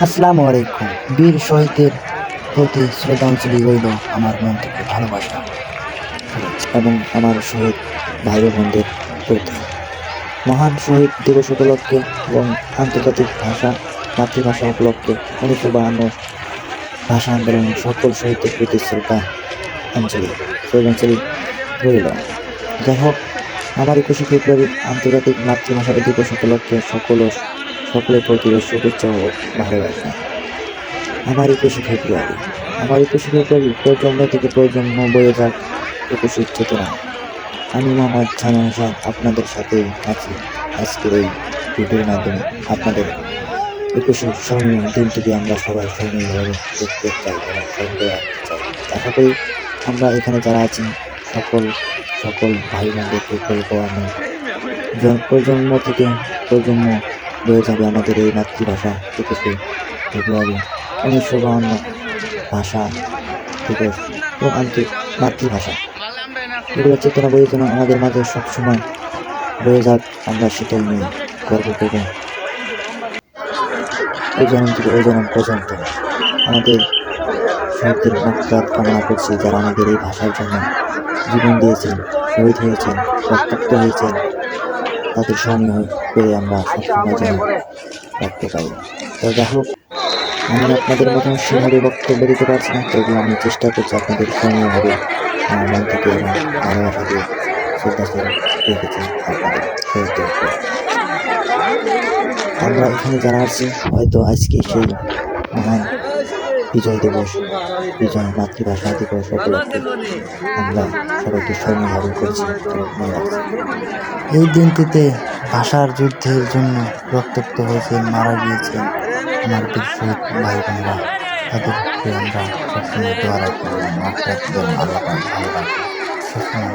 আসসালামু আলাইকুম। বীর শহীদদের প্রতি শ্রদ্ধাঞ্জলি রইল আমার মন থেকে ভালোবাসা এবং আমার শহীদ ভাই বোনদের প্রতি। মহান শহীদ দিবস উপলক্ষে এবং আন্তর্জাতিক মাতৃভাষা উপলক্ষে 1952 ভাষা আন্দোলনের সকল শহীদদের প্রতি শ্রদ্ধাঞ্জলি রইল। যাই হোক, আমার 21শে ফেব্রুয়ারি আন্তর্জাতিক মাতৃভাষা দিবস উপলক্ষে সকলের প্রতি শুভেচ্ছা ও ভালোবাসা। আমার 21শে ফেব্রুয়ারি প্রজন্ম থেকে প্রজন্ম বয়ে যাক একুশের চেতনা। আমি মোহাম্মদ জামান হোসেন আপনাদের সাথেই আছি আজকের এই ভিডিওর মাধ্যমে। আপনাদের 21শের স্মরণীয় দিনটিকে আমরা সবাই স্মরণীয়ভাবে দেখতে চাই এবং স্মরণ রাখতে চাই। আশা করি আমরা এখানে যারা আছি সকল ভাই বোনদেরকে বলবো, আমি প্রজন্ম থেকে প্রজন্ম বয়ে যাবে আমাদের এই মাতৃভাষা 21শে ফেব্রুয়ারি 1952 ভাষা দিবস ও মাতৃভাষা। এগুলো চেতনা বয়ে যেন আমাদের মাঝে সবসময় বয়ে যাক, আমরা সেটাই নিয়ে গর্ব করব। এই জন্ম থেকে ওই জন্ম পর্যন্ত আমাদের শহীদদের মাগফিরাত কামনা করছি, যারা আমাদের এই ভাষার জন্য জীবন দিয়েছেন, শহীদ হয়েছেন, রক্তাক্ত হয়েছেন। তাদের স্মরণীয় করে আমরা সবসময় যেন রাখতে পারি। তো যাই হোক, আমি আপনাদের মতন সেভাবে বক্তব্য দিতে পারছি না, তবুও আমি চেষ্টা করছি আপনাদের স্মরণীয়ভাবে আমার মন থেকে এবং ভালোবাসা দিয়ে শ্রদ্ধাঞ্জলি রেখেছি আপনাদের শহীদদের উপর। আমরা এখানে যারা আছি হয়তো আজকে সেই মহান বিজয় মাতৃভাষা দিবস উপলক্ষে আমরা সবাইকে স্মরণীয়ভাবে করছি এবং মনে রাখছি। এই দিনটিতে ভাষার যুদ্ধের জন্য রক্তাক্ত হয়েছেন, মারা গিয়েছেন আমার বীর শহীদ ভাই বোনরা। তাদেরকে আমরা সবসময় দোয়া রাখবো এবং আল্লাহ পাক ভালো রাখবো সবসময়।